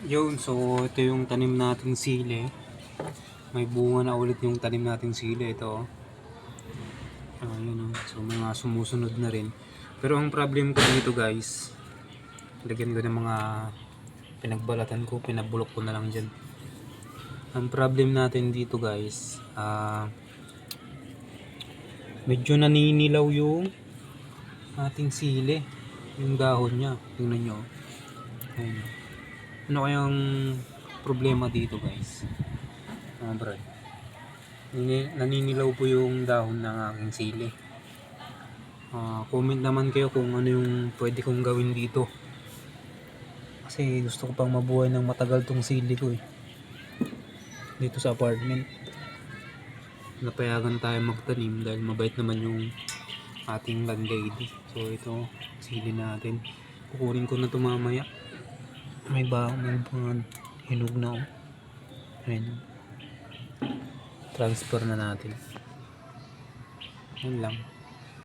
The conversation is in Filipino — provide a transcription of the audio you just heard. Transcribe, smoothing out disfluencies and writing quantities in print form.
Yun, so ito yung tanim nating sili. May bunga na ulit yung tanim nating sili. Ito. Yun, so mga sumusunod na rin. Pero ang problem ko dito guys, lagyan ko ng mga pinagbalatan ko, pinabulok ko na lang dyan. Ang problem natin dito guys, medyo naninilaw yung ating sili. Yung dahon niya. Tingnan nyo. Ayun. Ano kayang problema dito guys? Brad, naninilaw po yung dahon ng aking sili. Comment naman kayo kung ano yung pwede kong gawin dito, kasi gusto ko pang mabuhay ng matagal tong sili ko dito sa apartment. Napayagan tayo magtanim dahil mabait naman yung ating landlady. So ito, sili natin. Kukunin ko na ito mamaya. May mga hinog na Ayun. Transfer na natin. Yun lang.